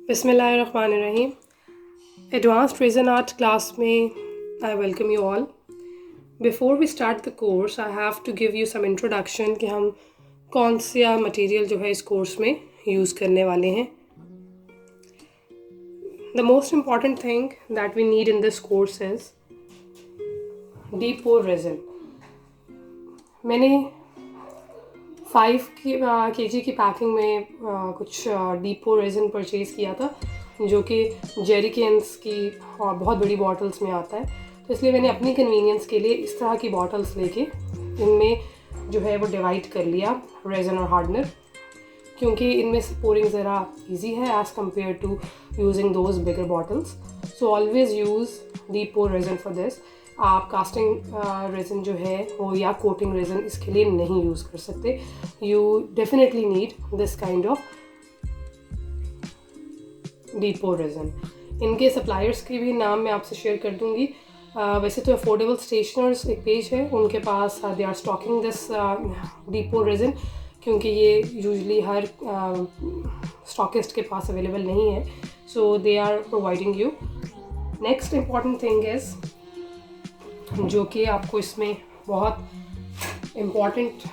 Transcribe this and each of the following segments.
बिस्मिल्लाहिर्रहमानिर्रहीम। Advanced रेज़न art class में I welcome you all. Before we start the course I have to give you some introduction कि हम कौन सा material जो है इस कोर्स में यूज़ करने वाले हैं। The most important thing that we need in this course is deep pour resin. मैंने 5 kg की पैकिंग में कुछ डीप पोर रेज़न परचेज़ किया था जो कि जेरी कैन्स की बहुत बड़ी बॉटल्स में आता है। तो इसलिए मैंने अपनी कन्वीनियंस के लिए इस तरह की बॉटल्स लेके इनमें जो है वो डिवाइड कर लिया रेज़न और हार्डनर, क्योंकि इनमें से पोरिंग ज़रा इजी है as compare to using those bigger bottles. So always use deep pour resin for this. आप कास्टिंग रेज़न जो है वो या कोटिंग रेज़न इसके लिए नहीं यूज़ कर सकते। You definitely need this kind of deep pour resin. इनके सप्लायर्स के भी नाम मैं आपसे शेयर कर दूंगी। वैसे तो अफोर्डेबल स्टेशनर्स एक पेज है, उनके पास they are stocking this deep pour resin, क्योंकि ये यूजुअली हर स्टॉकिस्ट के पास अवेलेबल नहीं है। So they are providing you. Next important thing is जो कि आपको इसमें बहुत इम्पॉर्टेंट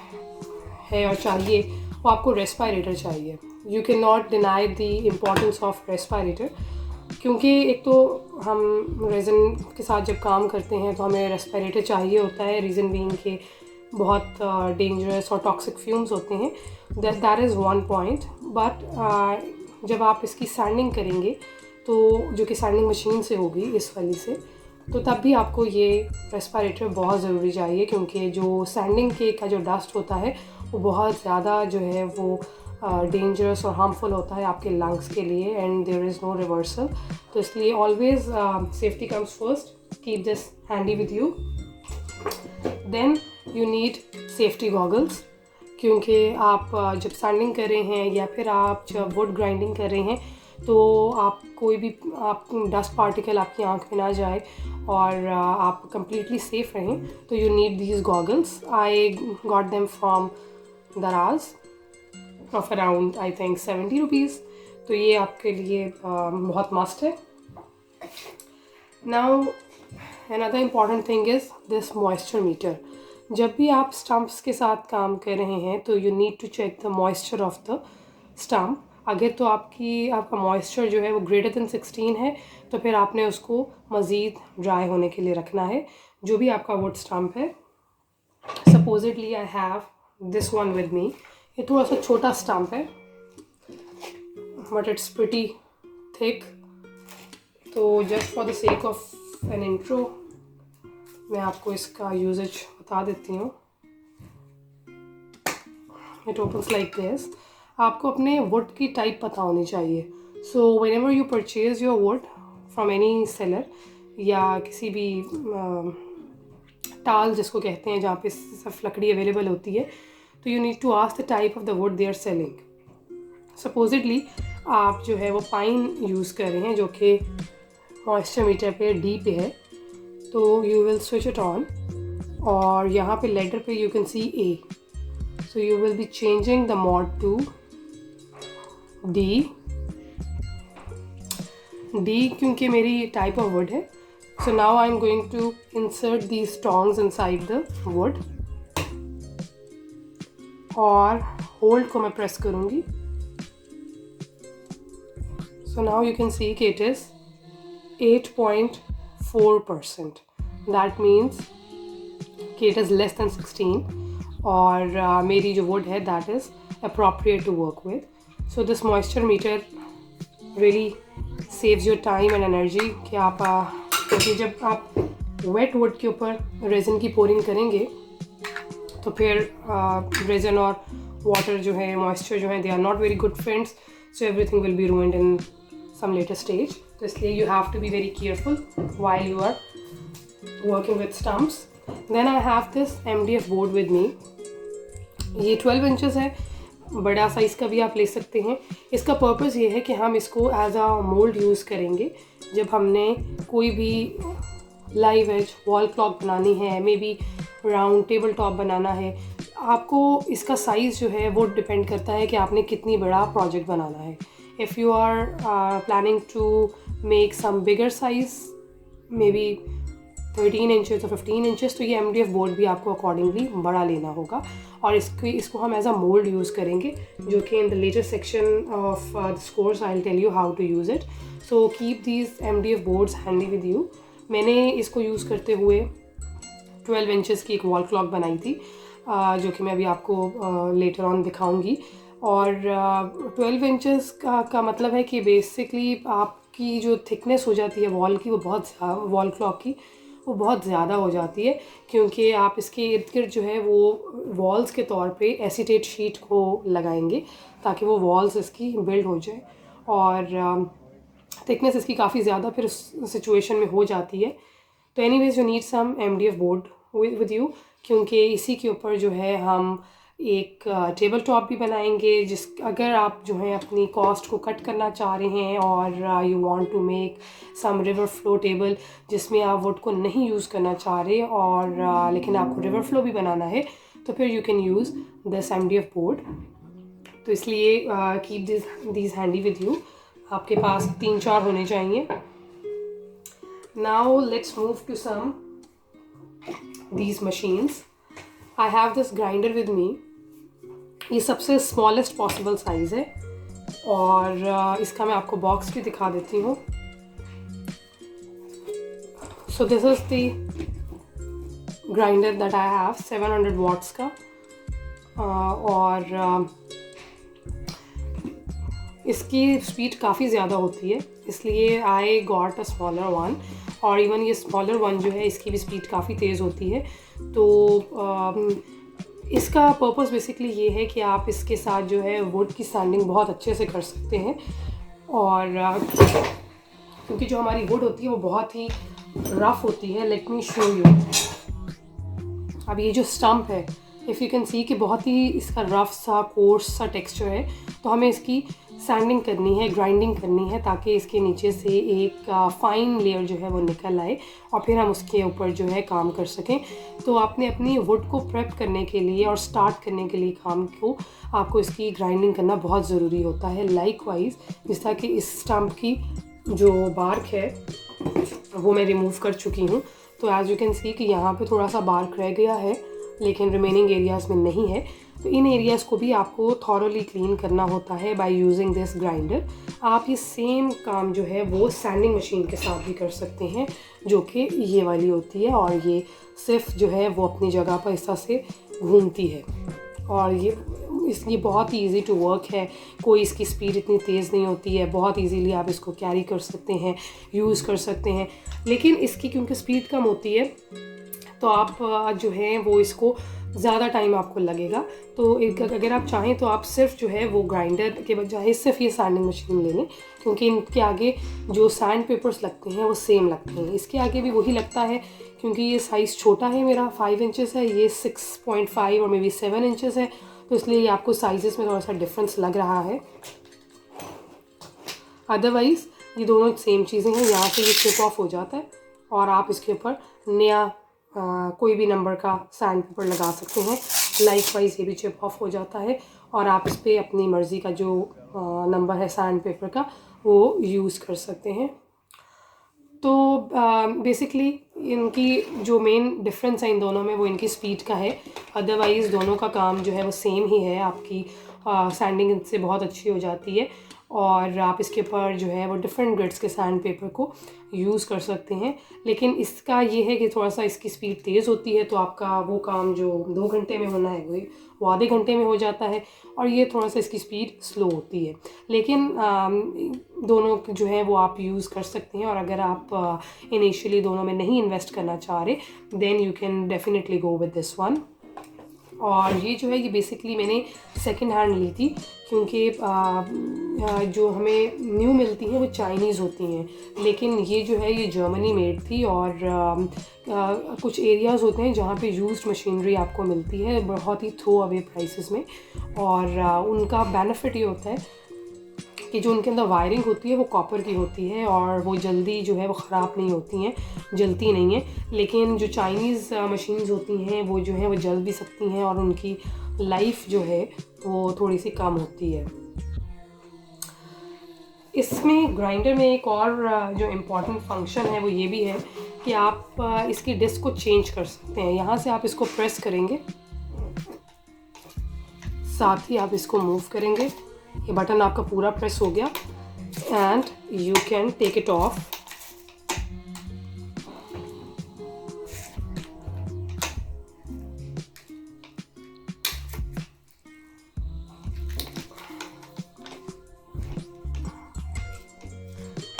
है और चाहिए, वो आपको रेस्पिरेटर चाहिए। You can not deny the importance of respirator, क्योंकि एक तो हम रेज़न के साथ जब काम करते हैं तो हमें रेस्पिरेटर चाहिए होता है। रीज़न बीइंग के बहुत डेंजरस और टॉक्सिक फ्यूम्स होते हैं। That is one point. But जब आप इसकी सैंडिंग करेंगे तो जो कि सैंडिंग मशीन से होगी इस वाली से, तो तब भी आपको ये रेस्पिरेटर बहुत ज़रूरी चाहिए, क्योंकि जो सैंडिंग के का जो डस्ट होता है वो बहुत ज़्यादा जो है वो डेंजरस और हार्मफुल होता है आपके लंग्स के लिए, and there is no reversal. तो इसलिए always safety comes first, keep this handy with you. Then you need safety goggles, क्योंकि आप जब सैंडिंग कर रहे हैं या फिर आप जब वुड ग्राइंडिंग कर रहे हैं तो आप कोई भी आप डस्ट पार्टिकल आपकी आँख में ना जाए और आप completely सेफ़ रहें, तो you need these goggles. I got them from Daraz of around I think 70 rupees. तो ये आपके लिए बहुत मस्ट है। Now another important thing is this moisture meter. जब भी आप स्टम्प्स के साथ काम कर रहे हैं तो you need to check the moisture of the stump. अगर तो आपका मॉइस्चर जो है वो ग्रेटर दैन 16 है तो फिर आपने उसको मज़ीद ड्राई होने के लिए रखना है, जो भी आपका वुड स्टम्प है। Supposedly I have this one with me. ये थोड़ा सा छोटा स्टम्प है बट इट्स प्रिटी थिक। तो just for the sake of an intro मैं आपको इसका यूजेज बता देती हूँ। It opens like this. आपको अपने वुड की टाइप पता होनी चाहिए। So when ever you purchase your wood from any seller या किसी भी टाल जिसको कहते हैं जहाँ पे सिर्फ लकड़ी अवेलेबल होती है, तो you need to ask the type of the wood they are selling. Supposedly आप जो है वो पाइन यूज़ कर रहे हैं जो कि मॉइस्चर मीटर पे डी पे है, तो you will switch it on और यहाँ पे लेटर पे you can see A. So you will be changing the mode to D क्योंकि मेरी टाइप ऑफ वुड है। So now I am going to insert these stones inside the wood और hold को मैं प्रेस करूँगी। So now you can see कि it is 8.4%। That means कि it is less than 16 और मेरी जो वुड है that is appropriate to work with. So this moisture meter really saves your time and energy कि आप क्योंकि जब आप wet wood के ऊपर रेज़न की पोरिंग करेंगे तो फिर रेज़न और वाटर जो है मॉइस्चर जो है they are not very good friends, so everything will be ruined in some later stage. तो इसलिए you have to be very careful while you are working with stumps. Then I have this MDF board with me. ये 12 inches है, बड़ा size का भी आप ले सकते हैं। इसका पर्पस ये है कि हम इसको एज अ मोल्ड यूज़ करेंगे जब हमने कोई भी लाइव एज वॉल क्लॉक बनानी है, maybe round table top बनाना है। आपको इसका साइज़ जो है वो डिपेंड करता है कि आपने कितनी बड़ा प्रोजेक्ट बनाना है। If you are planning to make some bigger size, maybe 13 inches और 15 इंचज़, तो ये MDF बोर्ड भी आपको अकॉर्डिंगली बड़ा लेना होगा। और इसको हम एज अ मोल्ड यूज़ करेंगे, जो कि in the latest section of this course I will tell you how to use it. So keep these MDF boards handy with you. मैंने इसको यूज़ करते हुए 12 इंचज़ की एक वॉल क्लॉक बनाई थी, जो कि मैं अभी आपको लेटर ऑन दिखाऊंगी। और 12 इंचज़ का मतलब है कि बेसिकली आपकी जो थिकनेस हो जाती है वॉल की, वो वॉल क्लॉक की वो बहुत ज़्यादा हो जाती है, क्योंकि आप इसके इर्द गिर्द जो है वो वॉल्स के तौर पे एसीटेट शीट को लगाएंगे ताकि वो वॉल्स इसकी बिल्ड हो जाए। और थिकनेस इसकी काफ़ी ज़्यादा फिर उस सिचुएशन में हो जाती है। तो anyways you need some MDF board with you, क्योंकि इसी के ऊपर जो है हम एक टेबल टॉप भी बनाएंगे। अगर आप जो है अपनी कॉस्ट को कट करना चाह रहे हैं और you want to make some river flow table, जिसमें आप वुड को नहीं यूज़ करना चाह रहे और लेकिन आपको रिवर फ्लो भी बनाना है, तो फिर you can use this MDF board. तो इसलिए keep these handy with you. आपके पास 3-4 होने चाहिए। Now let's move to some these machines. I have this grinder with me. ये सबसे स्मॉलेस्ट पॉसिबल साइज़ है और इसका मैं आपको बॉक्स भी दिखा देती हूँ। So this is the grinder that I have, 700 watts का। और इसकी स्पीड काफ़ी ज़्यादा होती है, इसलिए I got a smaller one. और इवन ये स्मॉलर वन जो है इसकी भी स्पीड काफ़ी तेज़ होती है। तो इसका पर्पस बेसिकली ये है कि आप इसके साथ जो है वुड की सैंडिंग बहुत अच्छे से कर सकते हैं। और क्योंकि जो हमारी वुड होती है वो बहुत ही रफ़ होती है। Let me show you. अब ये जो स्टम्प है, इफ़ यू कैन सी कि बहुत ही इसका रफ़ सा कोर्स सा टेक्सचर है, तो हमें इसकी सैंडिंग करनी है, ग्राइंडिंग करनी है, ताकि इसके नीचे से एक फ़ाइन लेयर जो है वो निकल आए और फिर हम उसके ऊपर जो है काम कर सकें। तो आपने अपनी वुड को प्रेप करने के लिए और स्टार्ट करने के लिए काम को आपको इसकी ग्राइंडिंग करना बहुत ज़रूरी होता है। लाइकवाइज जिस तरह कि इस स्टम्प की जो बार्क है वो मैं रिमूव कर चुकी हूँ, तो एज़ यू कैन सी कि यहाँ पे थोड़ा सा बार्क रह गया है, लेकिन रिमेनिंग एरियाज़ में नहीं है। तो इन एरियाज़ को भी आपको थॉरोली क्लीन करना होता है बाय यूजिंग दिस ग्राइंडर। आप ये सेम काम जो है वो सैंडिंग मशीन के साथ भी कर सकते हैं, जो कि ये वाली होती है, और ये सिर्फ जो है वो अपनी जगह पर इस तरह से घूमती है। और ये बहुत ही ईजी टू वर्क है, कोई इसकी स्पीड इतनी तेज़ नहीं होती है, बहुत इजीली आप इसको कैरी कर सकते हैं, यूज़ कर सकते हैं। लेकिन इसकी क्योंकि स्पीड कम होती है, तो आप जो है वो इसको ज़्यादा टाइम आपको लगेगा। तो अगर आप चाहें तो आप सिर्फ जो है वो ग्राइंडर के बजाय सिर्फ ये सैंडिंग मशीन ले लें, क्योंकि इनके आगे जो सैंड पेपर्स लगते हैं वो सेम लगते हैं। इसके आगे भी वही लगता है, क्योंकि ये साइज़ छोटा है, मेरा 5 इंचज़ है, ये 6.5 और मे बी 7 इंचज़ है, तो इसलिए आपको साइज़ में थोड़ा सा डिफरेंस लग रहा है। अदरवाइज़ ये दोनों सेम चीज़ें हैं। यहाँ से ये चिप ऑफ हो जाता है और आप इसके ऊपर नया कोई भी नंबर का सैंड पेपर लगा सकते हैं। लाइकवाइज ये भी चिप ऑफ हो जाता है और आप इस पर अपनी मर्ज़ी का जो नंबर है सैंड पेपर का वो यूज़ कर सकते हैं। तो बेसिकली इनकी जो मेन डिफरेंस है इन दोनों में वो इनकी स्पीड का है। अदरवाइज़ दोनों का काम जो है वो सेम ही है। आपकी सैंडिंग इनसे बहुत अच्छी हो जाती है और आप इसके ऊपर जो है वो डिफरेंट ग्रेड्स के सैंड पेपर को यूज़ कर सकते हैं। लेकिन इसका ये है कि थोड़ा सा इसकी स्पीड तेज़ होती है, तो आपका वो काम जो 2 घंटे में होना है वो आधे घंटे में हो जाता है, और ये थोड़ा सा इसकी स्पीड स्लो होती है। लेकिन दोनों जो है वो आप यूज़ कर सकते हैं, और अगर आप इनिशियली दोनों में नहीं इन्वेस्ट करना चाह रहे, then you can definitely go with this one. और ये जो है ये बेसिकली मैंने सेकंड हैंड ली थी, क्योंकि जो हमें न्यू मिलती हैं वो चाइनीज़ होती हैं, लेकिन ये जो है ये जर्मनी मेड थी। और कुछ एरियाज़ होते हैं जहाँ पे यूज्ड मशीनरी आपको मिलती है बहुत ही थ्रो अवे प्राइसेस में, और उनका बेनिफिट ये होता है कि जो उनके अंदर वायरिंग होती है वो कॉपर की होती है और वो जल्दी जो है वो ख़राब नहीं होती हैं, जलती नहीं हैं। लेकिन जो चाइनीज़ मशीन्स होती हैं वो जो है वो जल भी सकती हैं और उनकी लाइफ जो है वो थोड़ी सी कम होती है। इसमें ग्राइंडर में एक और जो इम्पोर्टेंट फंक्शन है वो ये भी है कि आप इसकी डिस्क को चेंज कर सकते हैं। यहाँ से आप इसको प्रेस करेंगे, साथ ही आप इसको मूव करेंगे, ये बटन आपका पूरा प्रेस हो गया and you can take it off.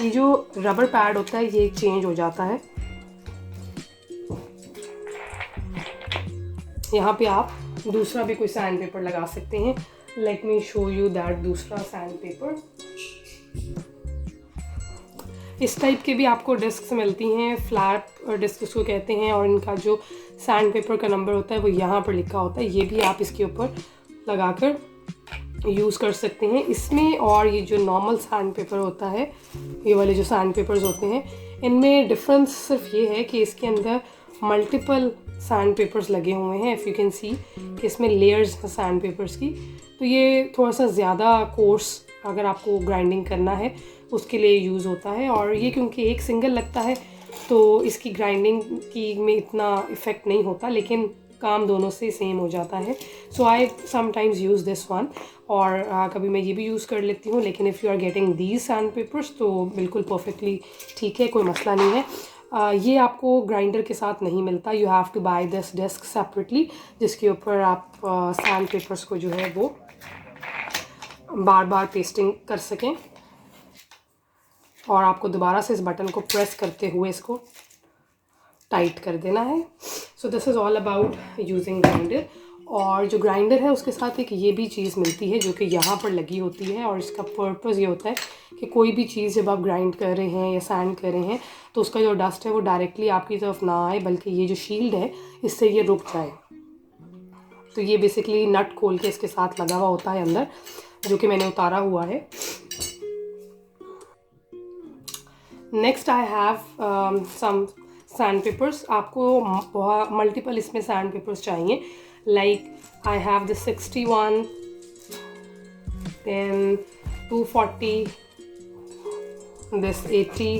ये जो रबर पैड होता है ये चेंज हो जाता है। यहाँ पे आप दूसरा भी कोई सैंड पेपर लगा सकते हैं। Let me show you that दूसरा सैंड पेपर। इस टाइप के भी आपको डिस्क्स मिलती हैं, फ्लैट डिस्क उसको कहते हैं, और इनका जो सैंड पेपर का नंबर होता है वो यहाँ पर लिखा होता है। ये भी आप इसके ऊपर लगाकर यूज़ कर सकते हैं इसमें। और ये जो नॉर्मल सैंड पेपर होता है, ये वाले जो सैंड पेपर्स होते हैं, इनमें डिफरेंस सिर्फ ये है कि इसके अंदर मल्टीपल सैंड पेपर्स लगे हुए हैं। इफ़ यू कैन सी कि इसमें लेयर्स हैं सैंड पेपर्स की, तो ये थोड़ा सा ज़्यादा कोर्स अगर आपको ग्राइंडिंग करना है उसके लिए यूज़ होता है। और ये क्योंकि एक सिंगल लगता है तो इसकी ग्राइंडिंग की में इतना इफ़ेक्ट नहीं होता, लेकिन काम दोनों से सेम हो जाता है। So I sometimes use this one, और कभी मैं ये भी यूज़ कर लेती हूँ। लेकिन if you are getting these sandpapers तो बिल्कुल परफेक्टली ठीक है, कोई मसला नहीं है। ये आपको ग्राइंडर के साथ नहीं मिलता, you have to buy this disc separately, जिसके ऊपर आप सैंड पेपर्स को जो है वो बार बार पेस्टिंग कर सकें। और आपको दोबारा से इस बटन को प्रेस करते हुए इसको टाइट कर देना है। सो this is all about using grinder. और जो ग्राइंडर है उसके साथ एक ये भी चीज़ मिलती है जो कि यहाँ पर लगी होती है, और इसका पर्पज़ ये होता है कि कोई भी चीज़ जब आप ग्राइंड कर रहे हैं या सैंड कर रहे हैं तो उसका जो डस्ट है वो डायरेक्टली आपकी तरफ ना आए, बल्कि ये जो शील्ड है इससे ये रुक जाए। तो ये बेसिकली नट खोल के इसके साथ लगा हुआ होता है अंदर, जो कि मैंने उतारा हुआ है। Next I have some sandpapers. आपको मल्टीपल इसमें सैंड पेपर्स चाहिए। Like I have the 61, then 240, this 80,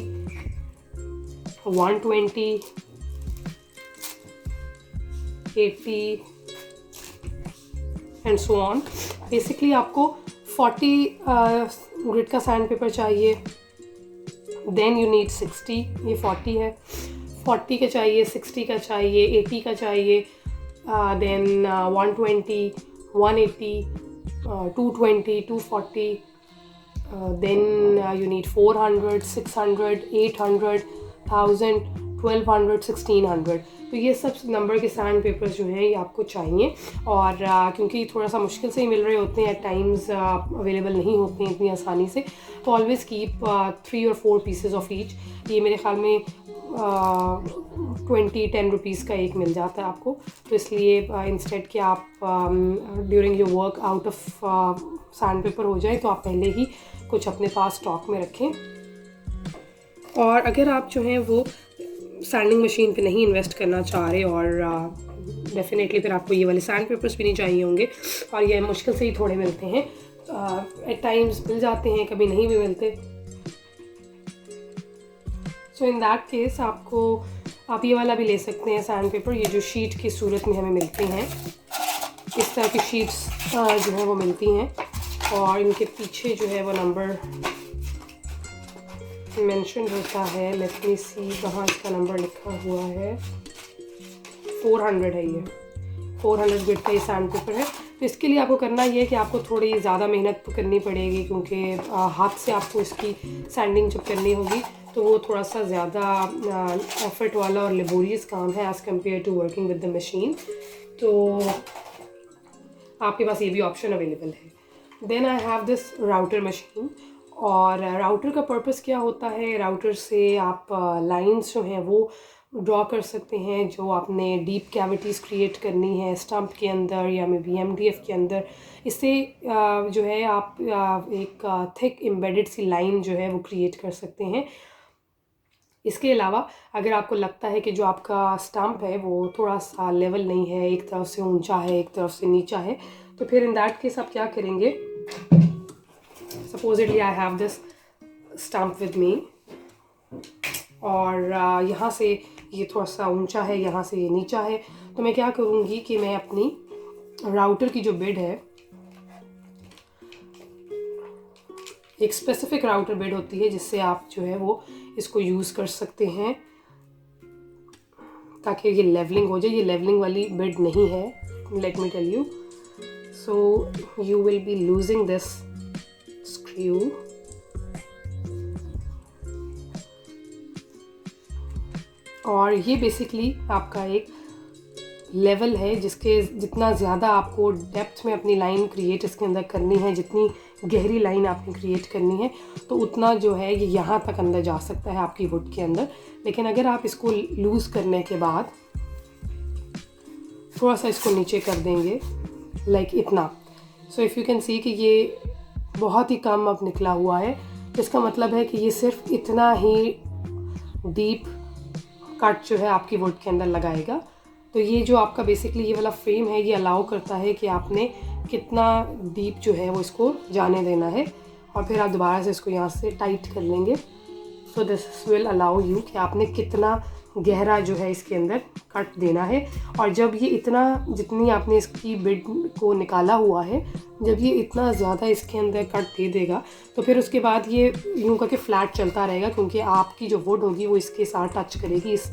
120, 80 and so on. Basically आपको 40 ग्रिड का सैंड पेपर चाहिए। देन यू नीड 60, ये 40 है, 40 का चाहिए, 60 का चाहिए, 80 का चाहिए, देन 120, 180, 220, 240, then you need 400, 600, 800, 1000, 1200, 1600। तो ये सब नंबर के सैंड पेपर्स जो हैं ये आपको चाहिए। और क्योंकि थोड़ा सा मुश्किल से ही मिल रहे होते हैं, एट टाइम्स अवेलेबल नहीं होते हैं इतनी आसानी से, तो always keep 3 or 4 pieces of each. ये मेरे ख्याल में 10 रुपीज़ का एक मिल जाता है आपको। तो इसलिए इंस्टेड कि आप during your work out of sand paper हो जाए, तो आप पहले ही कुछ अपने पास स्टॉक में रखें। और अगर आप जो हैं वो सैंडिंग मशीन पे नहीं इन्वेस्ट करना चाह रहे, और डेफिनेटली फिर आपको ये वाले सैंड पेपर्स भी नहीं चाहिए होंगे, और ये मुश्किल से ही थोड़े मिलते हैं, एट टाइम्स मिल जाते हैं, कभी नहीं भी मिलते। सो इन दैट केस आप ये वाला भी ले सकते हैं सैंड पेपर। ये जो शीट की सूरत में हमें मिलते हैं, इस तरह की शीट्स जो है वो मिलती हैं, और इनके पीछे जो है वो नंबर मेंशन होता है। लेट मी सी कहाँ इसका नंबर लिखा हुआ है। 400 है, ये 400 ग्रिड का ये सैंड पेपर है। तो इसके लिए आपको करना ये है कि आपको थोड़ी ज़्यादा मेहनत करनी पड़ेगी, क्योंकि हाथ से आपको इसकी सैंडिंग जब करनी होगी तो वो थोड़ा सा ज़्यादा एफर्ट वाला और लेबोरियस काम है as compare to working with the machine. तो आपके पास ये भी ऑप्शन अवेलेबल है। Then I have this router machine. और राउटर का पर्पस क्या होता है, राउटर से आप लाइंस जो हैं वो ड्रॉ कर सकते हैं, जो आपने डीप कैविटीज़ क्रिएट करनी है स्टम्प के अंदर या मे बी MDF के अंदर। इससे जो है आप एक थिक एम्बेडेड सी लाइन जो है वो क्रिएट कर सकते हैं। इसके अलावा अगर आपको लगता है कि जो आपका स्टम्प है वो थोड़ा सा लेवल नहीं है, एक तरफ से ऊंचा है एक तरफ से नीचा है, तो फिर इन दैट केस आप क्या करेंगे, supposedly I have this stump with me. और यहाँ से ये थोड़ा सा ऊंचा है, यहाँ से ये नीचा है। तो मैं क्या करूँगी कि मैं अपनी राउटर की जो बिड है, एक स्पेसिफिक राउटर बिड होती है जिससे आप जो है वो इसको यूज़ कर सकते हैं ताकि ये लेवलिंग हो जाए। ये लेवलिंग वाली बिड नहीं है, let me tell you. So you will be losing this screw. और ये बेसिकली आपका एक लेवल है जिसके जितना ज़्यादा आपको डेप्थ में अपनी लाइन क्रिएट इसके अंदर करनी है, जितनी गहरी लाइन आपने क्रिएट करनी है, तो उतना जो है ये यहाँ तक अंदर जा सकता है आपकी वुड के अंदर। लेकिन अगर आप इसको लूज़ करने के बाद थोड़ा सा इसको नीचे कर देंगे, लाइक इतना, सो इफ़ यू कैन सी कि ये बहुत ही कम अब निकला हुआ है। इसका मतलब है कि ये सिर्फ इतना ही डीप कट जो है आपकी वुड के अंदर लगाएगा। तो ये जो आपका बेसिकली ये वाला फ्रेम है, ये अलाउ करता है कि आपने कितना डीप जो है वो इसको जाने देना है, और फिर आप दोबारा से इसको यहाँ से टाइट कर लेंगे। So this will allow you कि आपने कितना गहरा जो है इसके अंदर कट देना है। और जब ये इतना, जितनी आपने इसकी बिड को निकाला हुआ है, जब ये इतना ज़्यादा इसके अंदर कट दे देगा तो फिर उसके बाद ये यूँ करके फ्लैट चलता रहेगा, क्योंकि आपकी जो वुड होगी वो इसके साथ टच करेगी, इस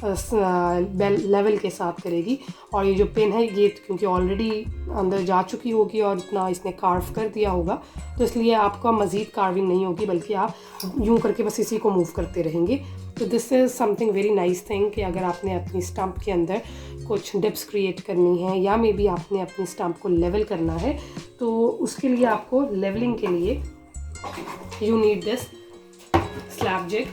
लेवल के साथ करेगी। और ये जो पेन है ये क्योंकि ऑलरेडी अंदर जा चुकी होगी और इतना इसने कार्व कर दिया होगा, तो इसलिए आपका मज़ीद कार्विंग नहीं होगी, बल्कि आप यूँ करके बस इसी को मूव करते रहेंगे। तो this is something very nice thing कि अगर आपने अपनी स्टम्प के अंदर कुछ डिप्स क्रिएट करनी है या मे बी आपने अपनी स्टम्प को लेवल करना है, तो उसके लिए आपको लेवलिंग के लिए you need this slab jig.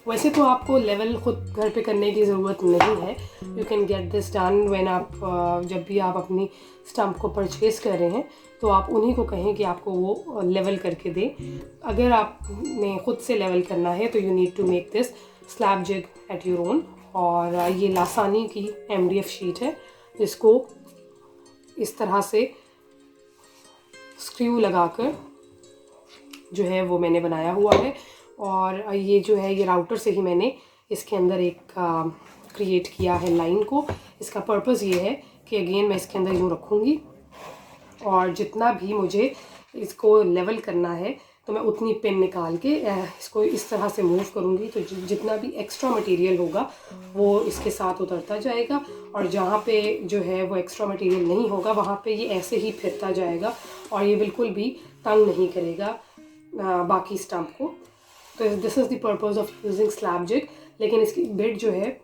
वैसे तो आपको लेवल खुद घर पे करने की ज़रूरत नहीं है, you can get this done when आप जब भी आप अपनी स्टम्प को परचेज़ कर रहे हैं तो आप उन्हीं को कहें कि आपको वो लेवल करके दें। अगर आपने ख़ुद से लेवल करना है तो you need to make this slab jig at your own. और ये लासानी की MDF शीट है, जिसको इस तरह से स्क्रू लगाकर जो है वो मैंने बनाया हुआ है। और ये जो है ये राउटर से ही मैंने इसके अंदर एक क्रिएट किया है लाइन को। इसका पर्पस ये है कि अगेन मैं इसके अंदर यूँ रखूँगी और जितना भी मुझे इसको लेवल करना है तो मैं उतनी पिन निकाल के इसको इस तरह से मूव करूँगी, तो जितना भी एक्स्ट्रा मटेरियल होगा वो इसके साथ उतरता जाएगा, और जहाँ पे जो है वो एक्स्ट्रा मटेरियल नहीं होगा वहाँ पे ये ऐसे ही फिरता जाएगा और ये बिल्कुल भी तंग नहीं करेगा बाकी स्टम्प को। तो this is the purpose of using slab jig. लेकिन इसकी बिड जो है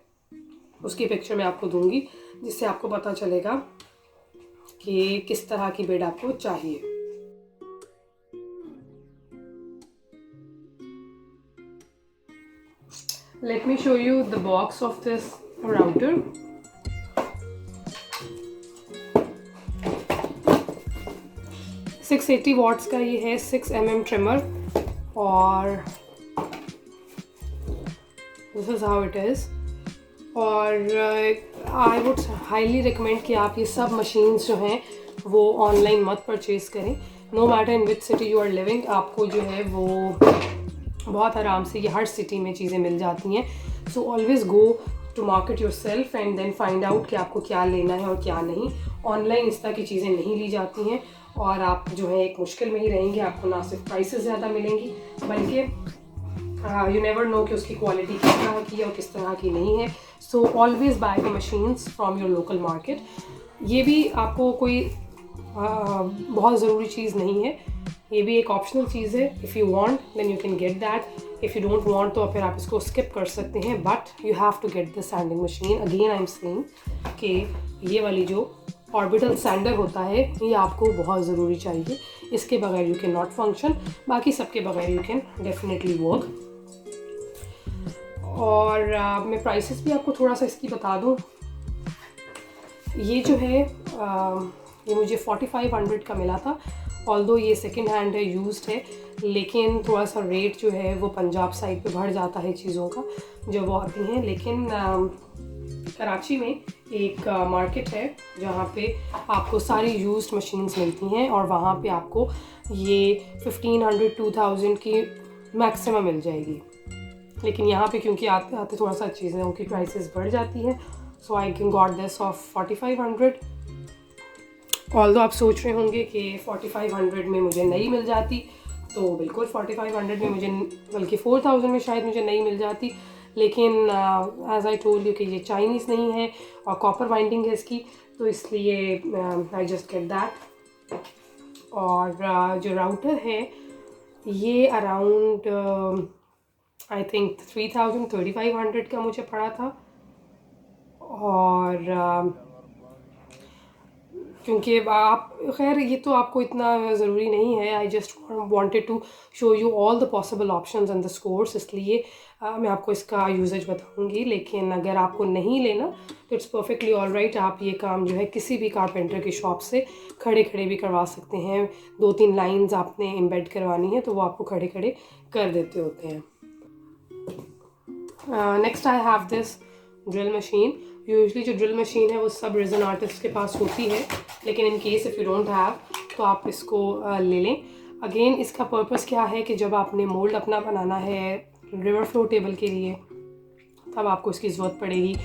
उसकी पिक्चर मैं आपको दूंगी, जिससे आपको पता चलेगा कि किस तरह की बिड आपको चाहिए। Let me show you the box of this router. $680 watts का ये है 6 mm ट्रिमर, और this is how it is। और I would highly recommend कि आप ये सब मशीन्स जो हैं वो ऑनलाइन मत परचेज़ करें। No matter in which city you are living, आपको जो है वो बहुत आराम से ये हर सिटी में चीज़ें मिल जाती हैं। So always go to market yourself and then find out कि आपको क्या लेना है और क्या नहीं। ऑनलाइन इस तरह की चीज़ें नहीं ली जाती हैं और आप जो है एक मुश्किल में ही रहेंगे। आपको ना सिर्फ प्राइसेस ज़्यादा मिलेंगी, बल्कि यू नेवर नो कि उसकी क्वालिटी किस तरह की है और किस तरह की नहीं है। So always by the machines from your local market. ये भी आपको कोई बहुत ज़रूरी चीज़ नहीं है, ये भी एक ऑप्शनल चीज़ है। If you want then you can get that, if you don't want तो फिर आप इसको स्किप कर सकते हैं, but you have to get the sanding machine. Again I am saying कि ये वाली जो ऑर्बिटल सैंडर होता है ये आपको बहुत ज़रूरी चाहिए, इसके बगैर यू कैन नॉट फंक्शन, बाकी सबके बगैर यू कैन डेफिनेटली वर्क। और मैं प्राइसेस भी आपको थोड़ा सा इसकी बता दूँ। ये जो है ये मुझे 4500 का मिला था, ऑल्दो ये सेकंड हैंड है, यूज्ड है, लेकिन थोड़ा सा रेट जो है वो पंजाब साइड पे बढ़ जाता है चीज़ों का जब वो आती हैं। लेकिन कराची में एक मार्केट है जहाँ पे आपको सारी यूज्ड मशीन्स मिलती हैं और वहाँ पे आपको ये 1500-2000 की मैक्सिमम मिल जाएगी। लेकिन यहाँ पे क्योंकि आते आते थोड़ा सा चीज़ों की प्राइसेस बढ़ जाती हैं, so I can got this of 4500। Although आप सोच रहे होंगे कि 4500 में मुझे नई मिल जाती, तो बिल्कुल 4500 में मुझे, बल्कि 4000 में शायद मुझे नई मिल जाती। लेकिन एज आई टोल्ड यू कि ये चाइनीज़ नहीं है और कॉपर वाइंडिंग है इसकी, तो इसलिए आई जस्ट गेट दैट। और जो राउटर है ये अराउंड आई थिंक 3500 का मुझे पड़ा था। और क्योंकि आप, खैर ये तो आपको इतना ज़रूरी नहीं है, I just wanted to show you all the possible options in this course, इसलिए मैं आपको इसका यूजेज बताऊंगी। लेकिन अगर आपको नहीं लेना तो इट्स परफेक्टली ऑल राइट। आप ये काम जो है किसी भी कारपेंटर की शॉप से खड़े खड़े भी करवा सकते हैं। 2-3 लाइंस आपने एम्बेड करवानी है तो वो आपको खड़े खड़े कर देते होते हैं। Next I have this drill machine. Usually जो ड्रिल मशीन है वो सब रेजन आर्टिस्ट के पास होती है, लेकिन in case if you don't have तो आप इसको ले लें। अगेन इसका पर्पस क्या है कि जब आपने मोल्ड अपना बनाना है रिवर फ्लो टेबल के लिए तब आपको इसकी ज़रूरत पड़ेगी,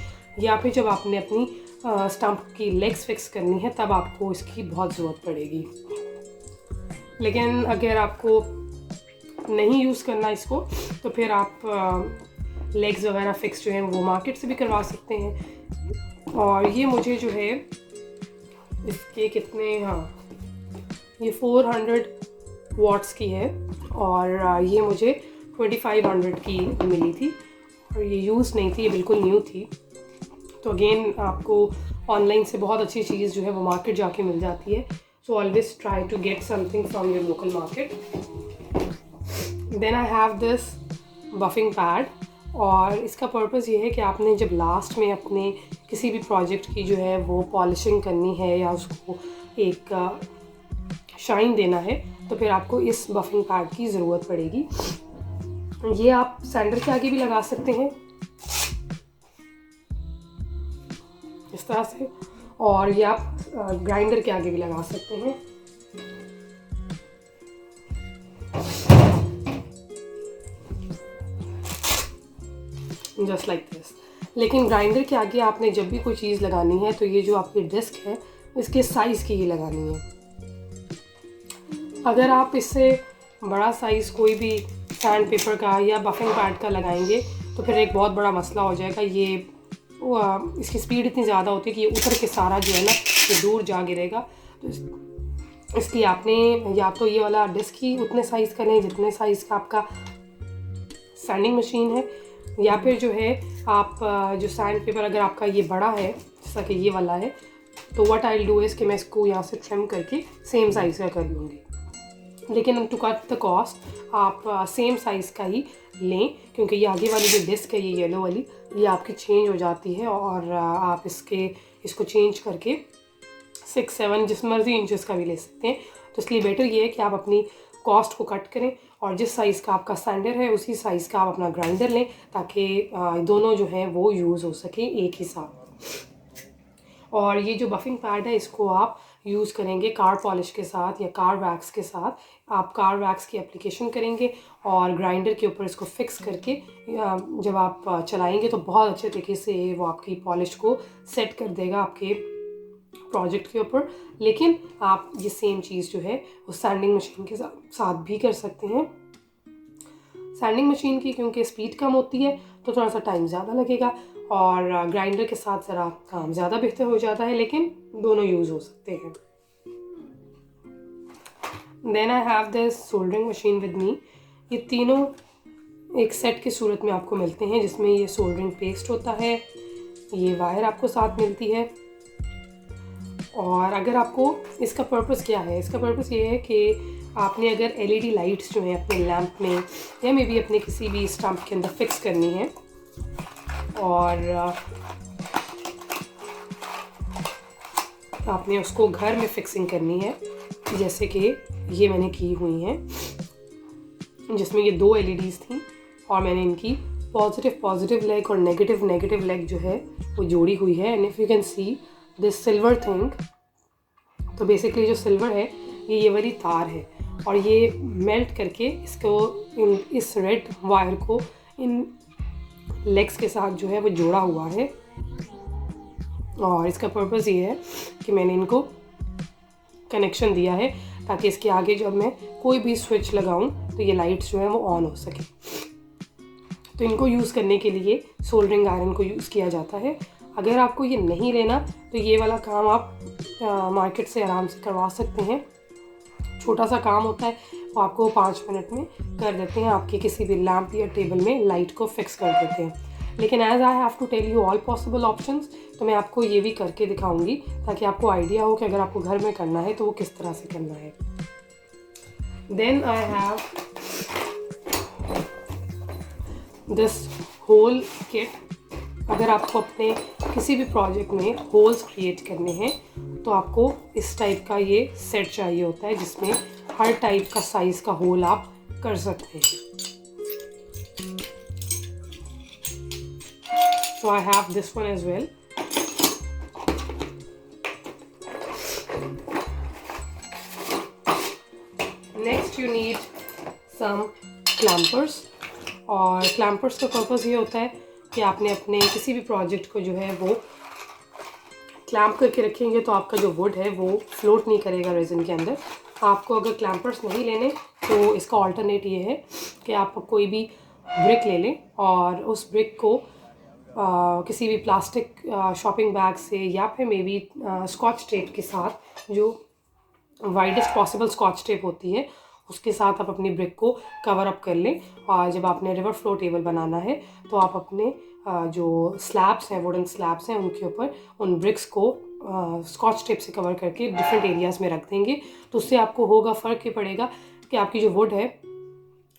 या फिर जब आपने अपनी स्टम्प की लेग्स फिक्स करनी है तब आपको इसकी बहुत ज़रूरत पड़ेगी। लेकिन अगर आपको नहीं यूज़ करना इसको तो फिर आप लेग्स वगैरह फिक्स जो हैं वो मार्केट से भी करवा सकते हैं। और ये मुझे जो है इसके कितने, हाँ ये 400 वॉट्स की है और ये मुझे 2500 की मिली थी और ये यूज़ नहीं थी, ये बिल्कुल न्यू थी। तो अगेन आपको ऑनलाइन से बहुत अच्छी चीज़ जो है वो मार्केट जाके मिल जाती है। So always try to get something from your local market. Then I have this buffing pad और इसका पर्पस ये है कि आपने जब लास्ट में अपने किसी भी प्रोजेक्ट की जो है वो पॉलिशिंग करनी है या उसको एक शाइन देना है तो फिर आपको इस बफिंग पैड की ज़रूरत पड़ेगी। ये आप सैंडर के आगे भी लगा सकते हैं इस तरह से, और ये आप ग्राइंडर के आगे भी लगा सकते हैं। Just like this. लेकिन ग्राइंडर के आगे आपने जब भी कोई चीज़ लगानी है तो ये जो आपकी डिस्क है इसके साइज़ की ही लगानी है। अगर आप इससे बड़ा साइज़ कोई भी सैंड पेपर का या बफिंग पैड का लगाएंगे तो फिर एक बहुत बड़ा मसला हो जाएगा। ये इसकी स्पीड इतनी ज़्यादा होती है कि ये उतर के सारा जो है ना ये दूर जा गिरेगा। तो इसलिए आपने या तो ये वाला डिस्क ही उतने साइज़ का लें जितने साइज़ का आपका सैंडिंग मशीन है, या फिर जो है आप जो सैंड पेपर अगर आपका ये बड़ा है जैसा कि ये वाला है तो what I will do is कि मैं इसको यहाँ से ट्रिम करके सेम साइज़ का कर लूँगी। लेकिन टू कट द कॉस्ट आप सेम साइज़ का ही लें, क्योंकि ये आगे वाली जो डिस्क है ये येलो वाली ये आपकी चेंज हो जाती है और आप इसको चेंज करके 6-7 जिस मर्जी इंचेस का भी ले सकते हैं। तो इसलिए बेटर ये है कि आप अपनी कॉस्ट को कट करें और जिस साइज़ का आपका सैंडर है उसी साइज़ का आप अपना ग्राइंडर लें ताकि दोनों जो हैं वो यूज़ हो सकें एक ही साथ। और ये जो बफिंग पैड है इसको आप यूज़ करेंगे कार पॉलिश के साथ या कार वैक्स के साथ। आप कार वैक्स की एप्लीकेशन करेंगे और ग्राइंडर के ऊपर इसको फिक्स करके जब आप चलाएंगे तो बहुत अच्छे तरीके से वो आपकी पॉलिश को सेट कर देगा आपके प्रोजेक्ट के ऊपर। लेकिन आप ये सेम चीज़ जो है वो सैंडिंग मशीन के साथ भी कर सकते हैं। सैंडिंग मशीन की क्योंकि स्पीड कम होती है तो थोड़ा सा टाइम ज़्यादा लगेगा और ग्राइंडर के साथ ज़रा काम ज़्यादा बेहतर हो जाता है, लेकिन दोनों यूज़ हो सकते हैं। Then I have this soldering machine with me. ये तीनों एक सेट की सूरत में आपको मिलते हैं जिसमें ये सोल्डरिंग पेस्ट होता है, ये वायर आपको साथ मिलती है। और अगर आपको इसका पर्पस क्या है, इसका पर्पस ये है कि आपने अगर एलईडी लाइट्स जो हैं अपने लैंप में या मे बी अपने किसी भी स्टम्प के अंदर फिक्स करनी है और आपने उसको घर में फिक्सिंग करनी है, जैसे कि ये मैंने की हुई हैं जिसमें ये 2 एलईडीज़ थी और मैंने इनकी पॉजिटिव लेग और नेगेटिव लेग जो है वो जोड़ी हुई है। And if you can see this silver thing, तो बेसिकली जो सिल्वर है ये वाली तार है और ये मेल्ट करके इस रेड वायर को इन लेग्स के साथ जो है वो जोड़ा हुआ है। और इसका पर्पज़ ये है कि मैंने इनको कनेक्शन दिया है ताकि इसके आगे जब मैं कोई भी स्विच लगाऊं तो ये लाइट्स जो है वो ऑन हो सके। तो इनको यूज़ करने के लिए सोल्डरिंग आयरन को यूज़ किया जाता है। अगर आपको ये नहीं लेना तो ये वाला काम आप मार्केट से आराम से करवा सकते हैं। छोटा सा काम होता है, वो आपको 5 मिनट में कर देते हैं। आपके किसी भी लैंप या टेबल में लाइट को फिक्स कर देते हैं। लेकिन as I have to tell you all possible options, तो मैं आपको ये भी करके दिखाऊंगी ताकि आपको आइडिया हो कि अगर आपको घर में करना है तो वो किस तरह से करना है। Then I have this hole kit. अगर आपको अपने किसी भी प्रोजेक्ट में होल्स क्रिएट करने हैं तो आपको इस टाइप का ये सेट चाहिए होता है जिसमें हर टाइप का साइज़ का होल आप कर सकते हैं। So I have this one as well. Next you need some clampers. और clampers का पर्पज़ ये होता है कि आपने अपने किसी भी प्रोजेक्ट को जो है वो क्लैम्प करके रखेंगे तो आपका जो वुड है वो फ्लोट नहीं करेगा रेजिन के अंदर। आपको अगर क्लैम्पर्स नहीं लेने तो इसका ऑल्टरनेट ये है कि आप कोई भी ब्रिक ले लें और उस ब्रिक को किसी भी प्लास्टिक शॉपिंग बैग से या फिर मे बी स्कॉच टेप के साथ, जो वाइडेस्ट पॉसिबल स्कॉच टेप होती है, उसके साथ आप अपनी ब्रिक को कवर अप कर लें। और जब आपने रिवर फ्लो टेबल बनाना है तो आप अपने जो स्लैब्स हैं, वुडन स्लैब्स हैं, उनके ऊपर उन ब्रिक्स को स्कॉच टेप से कवर करके डिफरेंट एरियाज़ में रख देंगे। तो उससे आपको होगा फ़र्क ये पड़ेगा कि आपकी जो वुड है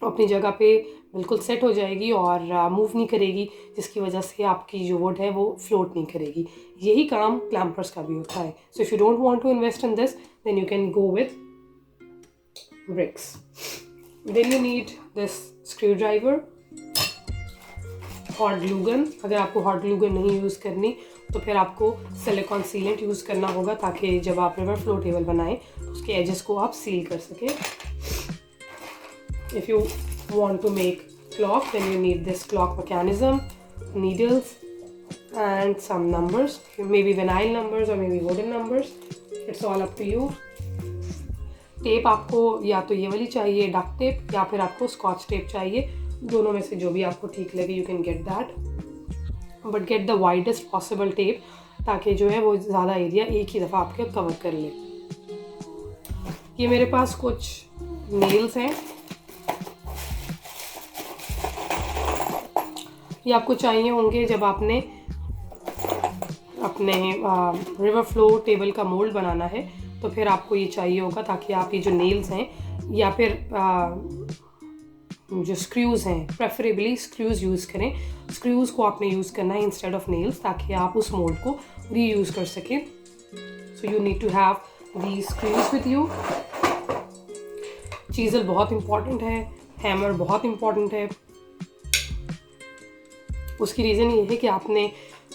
अपनी जगह पे बिल्कुल सेट हो जाएगी और मूव नहीं करेगी, जिसकी वजह से आपकी जो वुड है वो फ्लोट नहीं करेगी। यही काम क्लैम्पर्स का भी होता है। So if you don't want to invest in this then you can go with bricks. Then you need this screwdriver, hot glue gun. अगर आपको hot glue gun नहीं यूज़ करनी तो फिर आपको सिलिकॉन सीलेंट यूज़ करना होगा ताकि जब आप रिवर फ्लो टेबल बनाएं तो उसके एजेस को आप सील कर सकें। If you want to make clock then you need this clock mechanism, needles and some numbers, maybe vinyl numbers or maybe wooden numbers. It's all up to you. Tape आपको या तो ये वाली चाहिए डक टेप या फिर आपको scotch tape चाहिए, दोनों में से जो भी आपको ठीक लगे you can get that, but get the widest possible tape ताकि जो है वो ज़्यादा एरिया एक ही दफ़ा आपके कवर कर ले। ये मेरे पास कुछ नेल्स हैं, ये आपको चाहिए होंगे जब आपने अपने रिवर फ्लो टेबल का मोल्ड बनाना है तो फिर आपको ये चाहिए होगा ताकि आप ये जो नेल्स हैं या फिर जो स्क्रूज़ हैं, प्रेफरेबली स्क्रूज़ यूज़ करें। स्क्रूज़ को आपने यूज़ करना है इंस्टेड ऑफ नेल्स ताकि आप उस मोल्ड को रीयूज़ कर सकें। So you need to have the screws with you. Chisel बहुत इम्पॉर्टेंट है, हैमर बहुत इम्पॉर्टेंट है। उसकी रीज़न ये है कि आपने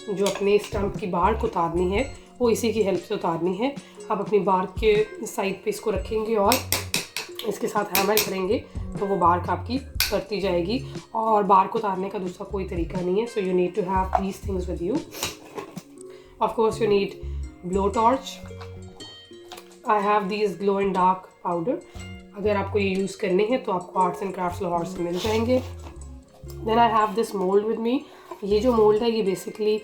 जो अपने स्टम्प की बार्क उतारनी है वो इसी की हेल्प से उतारनी है। आप अपनी बार्क के साइड पे इसको रखेंगे और इसके साथ हैमर करेंगे तो वो बार्क आपकी करती जाएगी और बार्क उतारने का दूसरा कोई तरीका नहीं है। So you need to have these things with you. Of course you need blow torch. I have these glow and dark powder. अगर आपको ये यूज़ करने हैं तो आपको आर्ट्स एंड क्राफ्ट्स लाहौर से मिल जाएंगे। Then I have this mould with me. ये जो मोल्ड है ये बेसिकली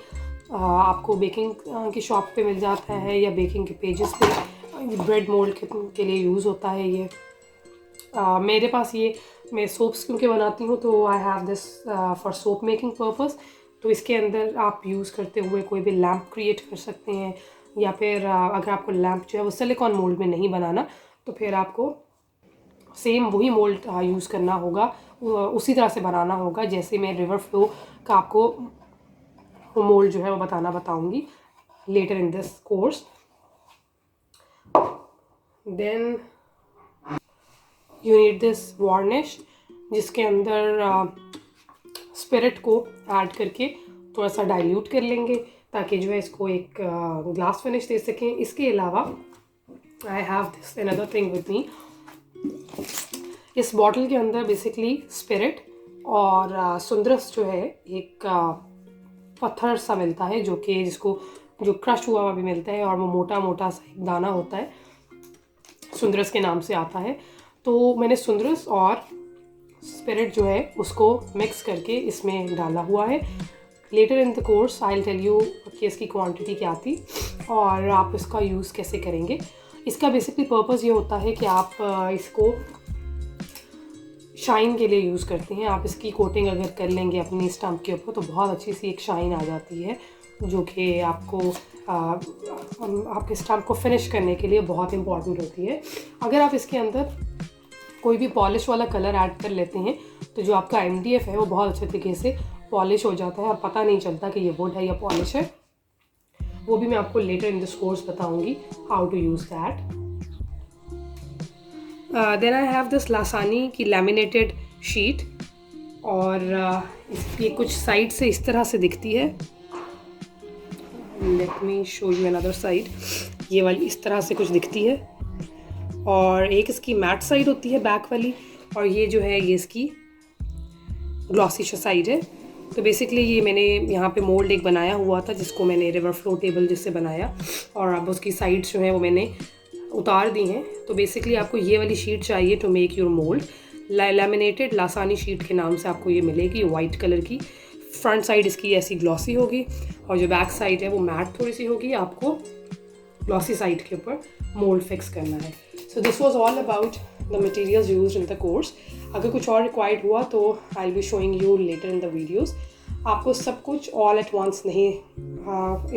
आपको बेकिंग की शॉप पे मिल जाता है या बेकिंग के पेजेस पे ब्रेड मोल्ड के लिए यूज़ होता है ये। मेरे पास ये, मैं सोप्स क्योंकि बनाती हूँ तो आई have this for soap making purpose. तो इसके अंदर आप यूज़ करते हुए कोई भी लैम्प क्रिएट कर सकते हैं या फिर अगर आपको लैम्प जो है वो सिलिकॉन मोल्ड में नहीं बनाना तो फिर आपको सेम वही मोल्ड यूज़ करना होगा, उसी तरह से बनाना होगा जैसे मैं रिवर फ्लो का आपको वो मोल्ड जो है वो बताऊंगी later in this course. Then you need this varnish जिसके अंदर स्पिरिट को ऐड करके थोड़ा सा डाइल्यूट कर लेंगे ताकि जो है इसको एक ग्लास फिनिश दे सकें। इसके अलावा आई have this another thing with me, इस बॉटल के अंदर बेसिकली स्पिरिट और सुंदरस जो है एक पत्थर सा मिलता है, जो क्रश हुआ हुआ भी मिलता है, और वो मोटा मोटा सा एक दाना होता है, सुंदरस के नाम से आता है। तो मैंने सुंदरस और स्पिरिट जो है उसको मिक्स करके इसमें डाला हुआ है। Later in the course I will tell you कि इसकी क्वांटिटी क्या थी और आप इसका यूज़ कैसे करेंगे। इसका बेसिकली पर्पज़ ये होता है कि आप इसको शाइन के लिए यूज़ करते हैं। आप इसकी कोटिंग अगर कर लेंगे अपनी स्टम्प के ऊपर तो बहुत अच्छी सी एक शाइन आ जाती है, जो कि आपके स्टम्प को फिनिश करने के लिए बहुत इंपॉर्टेंट होती है। अगर आप इसके अंदर कोई भी पॉलिश वाला कलर ऐड कर लेते हैं तो जो आपका MDF है वो बहुत अच्छे तरीके से पॉलिश हो जाता है और पता नहीं चलता कि ये वुड है या पॉलिश है। वो भी मैं आपको लेटर इन दिस कोर्स बताऊंगी how to use that. Then I have this Lasani की लैमिनेटेड शीट, और इसकी कुछ साइड से इस तरह से दिखती है। Let me show you another side. ये वाली इस तरह से कुछ दिखती है, और एक इसकी मैट साइड होती है बैक वाली, और ये जो है ये इसकी ग्लॉसी साइड है। तो बेसिकली ये मैंने यहाँ पे मोल्ड एक बनाया हुआ था जिसको मैंने रिवर फ्लो टेबल जिससे बनाया, और अब उसकी साइड्स जो है वो मैंने उतार दी हैं। तो बेसिकली आपको ये वाली शीट चाहिए to make your mould. Laminated Lasani sheet के नाम से आपको ये मिलेगी, वाइट कलर की। फ्रंट साइड इसकी ऐसी ग्लॉसी होगी, और जो बैक साइड है वो मैट थोड़ी सी होगी। आपको ग्लॉसी साइड के ऊपर मोल्ड फिक्स करना है। So this was all about the materials use in the course. अगर कुछ और रिक्वायर्ड हुआ तो आई will be showing you later in the videos. आपको सब कुछ ऑल एट वंस नहीं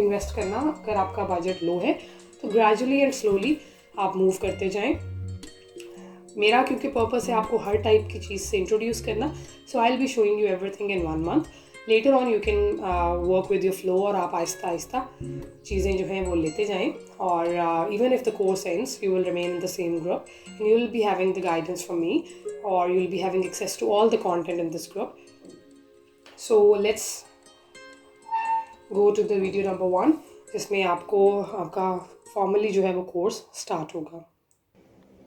इन्वेस्ट करना। अगर आपका बजट लो है तो ग्रेजुअली एंड स्लोली आप मूव करते जाएं। मेरा क्योंकि पर्पस है आपको हर टाइप की चीज़ से इंट्रोड्यूस करना, so I will be showing you everything in 1 month. Later on you can work with your flow, और आप आहिस्ता आहिस्ता चीज़ें जो हैं वो लेते जाएं। और even if the course ends you will remain in the same group and you will be having the guidance from me, और you will be having access to all the content in this group. So let's go to the video number 1, जिसमें आपका formally जो है वो course start होगा।